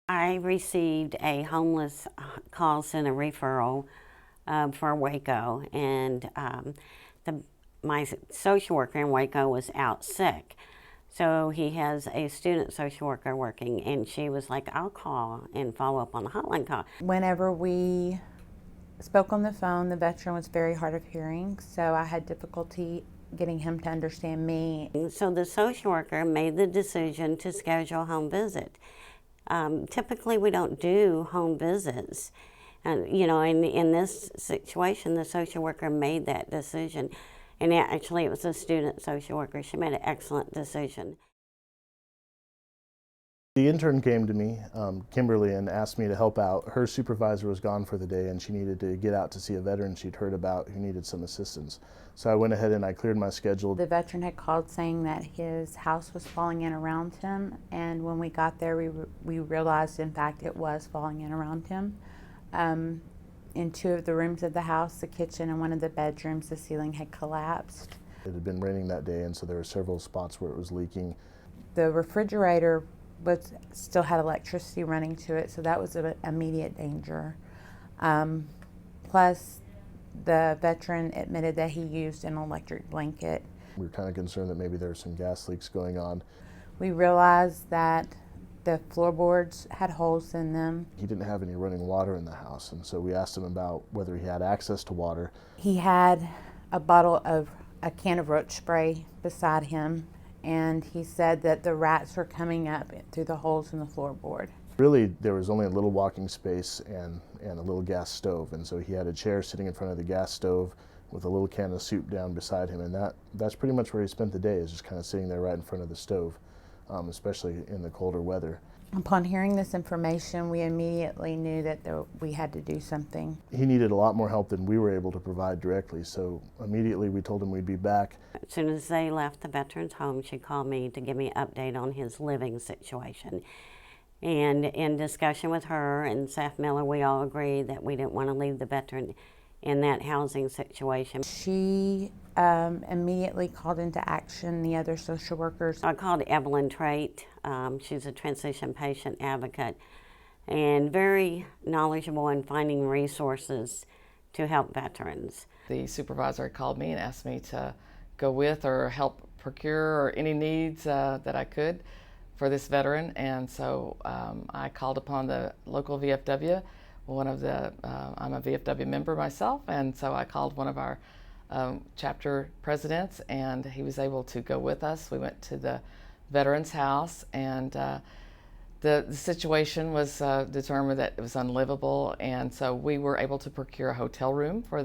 I received a homeless call center referral for Waco, and my social worker in Waco was out sick. So he has a student social worker working, and she was like, I'll call and follow up on the hotline call. Whenever we spoke on the phone, the veteran was very hard of hearing, so I had difficulty getting him to understand me. So the social worker made the decision to schedule a home visit. Typically, we don't do home visits. And, you know, in this situation, the social worker made that decision. And actually, it was a student social worker. She made an excellent decision. The intern came to me, Kimberly, and asked me to help out. Her supervisor was gone for the day and she needed to get out to see a veteran she'd heard about who needed some assistance. So I went ahead and I cleared my schedule. The veteran had called saying that his house was falling in around him, and when we got there, we realized, in fact, it was falling in around him. In two of the rooms of the house, the kitchen and one of the bedrooms, the ceiling had collapsed. It had been raining that day, and so there were several spots where it was leaking. The refrigerator still had electricity running to it, so that was an immediate danger. Plus, the veteran admitted that he used an electric blanket. We were kind of concerned that maybe there were some gas leaks going on. We realized that the floorboards had holes in them. He didn't have any running water in the house, and so we asked him about whether he had access to water. He had a can of roach spray beside him, and he said that the rats were coming up through the holes in the floorboard. Really, there was only a little walking space and a little gas stove, and so he had a chair sitting in front of the gas stove with a little can of soup down beside him, and that's pretty much where he spent the day, is just kind of sitting there right in front of the stove, especially in the colder weather. Upon hearing this information, we immediately knew that we had to do something. He needed a lot more help than we were able to provide directly, so immediately we told him we'd be back. As soon as they left the veteran's home, she called me to give me an update on his living situation. And in discussion with her and Seth Miller, we all agreed that we didn't want to leave the veteran in that housing situation. She immediately called into action the other social workers. I called Evelyn Trait. She's a transition patient advocate and very knowledgeable in finding resources to help veterans. The supervisor called me and asked me to go with or help procure or any needs that I could for this veteran, and so I called upon the local VFW. I'm a VFW member myself, and so I called one of our chapter presidents, and he was able to go with us. We went to the veteran's house, and the situation was determined that it was unlivable, and so we were able to procure a hotel room for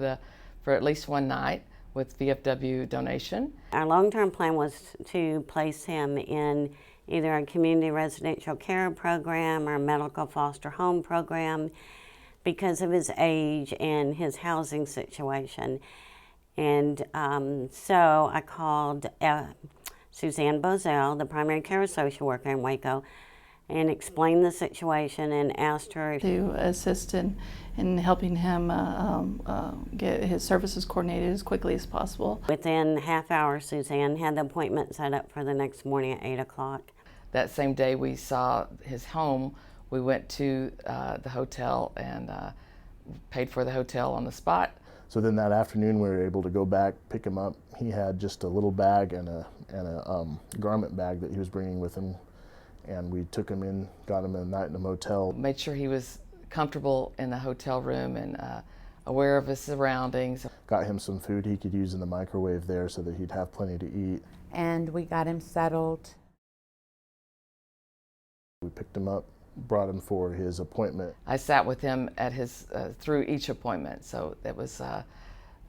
at least one night with VFW donation. Our long-term plan was to place him in either a community residential care program or a medical foster home program because of his age and his housing situation. And so I called Suzanne Bozell, the primary care social worker in Waco, and explained the situation and asked her to assist in helping him get his services coordinated as quickly as possible. Within half hour, Suzanne had the appointment set up for the next morning at 8 o'clock. That same day we saw his home, we went to the hotel and paid for the hotel on the spot. So then that afternoon we were able to go back, pick him up. He had just a little bag and a garment bag that he was bringing with him, and we took him in, got him a night in a motel. Made sure he was comfortable in the hotel room and aware of his surroundings. Got him some food he could use in the microwave there so that he'd have plenty to eat. And we got him settled. We picked him up, brought him for his appointment. I sat with him at his through each appointment, so it was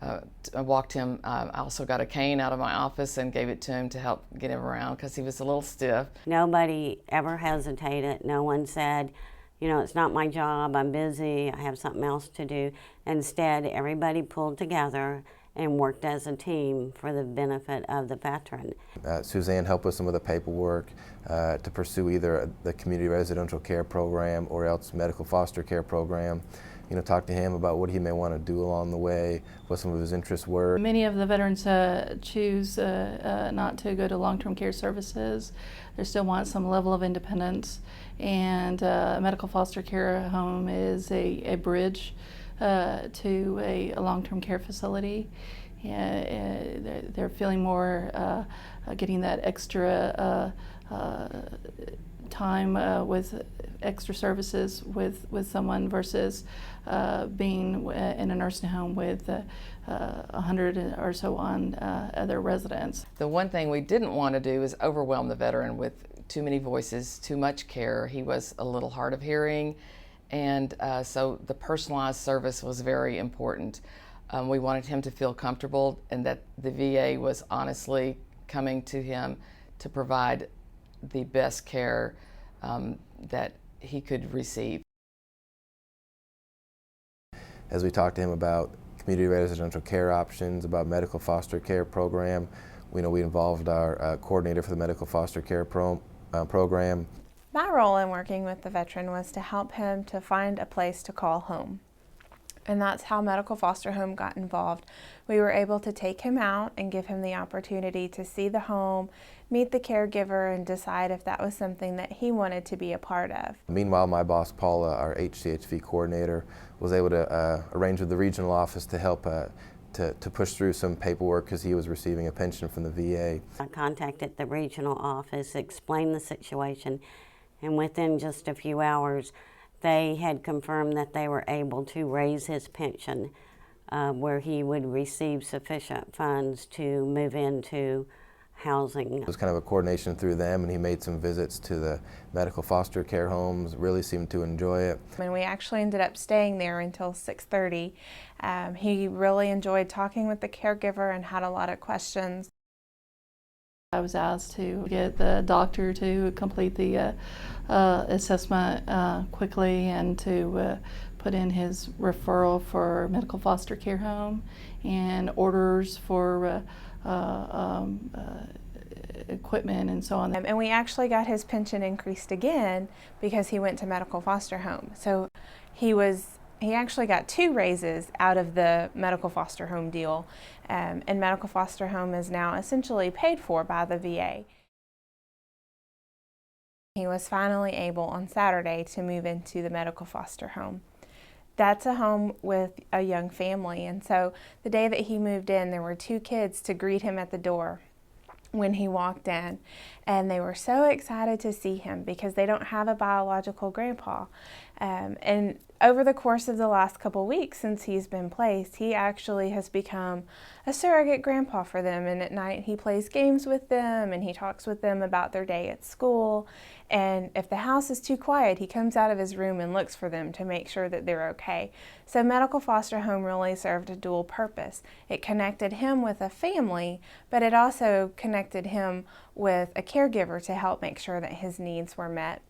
I walked him. I also got a cane out of my office and gave it to him to help get him around because he was a little stiff. Nobody ever hesitated. No one said, you know, it's not my job, I'm busy, I have something else to do. Instead, everybody pulled together and worked as a team for the benefit of the veteran. Suzanne helped with some of the paperwork to pursue either the community residential care program or else medical foster care program. talk to him about what he may want to do along the way, what some of his interests were. Many of the veterans choose not to go to long-term care services. They still want some level of independence, and a medical foster care home is a bridge to a long-term care facility. They're feeling more getting that extra time with extra services with someone versus being in a nursing home with 100 or so on other residents. The one thing we didn't want to do is overwhelm the veteran with too many voices, too much care. He was a little hard of hearing, and so the personalized service was very important. We wanted him to feel comfortable and that the VA was honestly coming to him to provide the best care that he could receive. As we talked to him about community residential care options, about medical foster care program, we involved our coordinator for the medical foster care program. My role in working with the veteran was to help him to find a place to call home. And that's how Medical Foster Home got involved. We were able to take him out and give him the opportunity to see the home, meet the caregiver, and decide if that was something that he wanted to be a part of. Meanwhile, my boss, Paula, our HCHV coordinator, was able to arrange with the regional office to help to push through some paperwork because he was receiving a pension from the VA. I contacted the regional office, explained the situation, and within just a few hours, they had confirmed that they were able to raise his pension where he would receive sufficient funds to move into housing. It was kind of a coordination through them, and he made some visits to the medical foster care homes, really seemed to enjoy it. And we actually ended up staying there until 6:30. He really enjoyed talking with the caregiver and had a lot of questions. I was asked to get the doctor to complete the assessment quickly and to put in his referral for medical foster care home and orders for equipment and so on. And we actually got his pension increased again because he went to medical foster home. So he actually got 2 raises out of the medical foster home deal, and medical foster home is now essentially paid for by the VA. He was finally able on Saturday to move into the medical foster home. That's a home with a young family, and so the day that he moved in, there were 2 kids to greet him at the door when he walked in, and they were so excited to see him because they don't have a biological grandpa. And over the course of the last couple weeks since he's been placed, he actually has become a surrogate grandpa for them, and at night he plays games with them and he talks with them about their day at school, and if the house is too quiet, he comes out of his room and looks for them to make sure that they're okay. So medical foster home really served a dual purpose. It connected him with a family, but it also connected him with a caregiver to help make sure that his needs were met.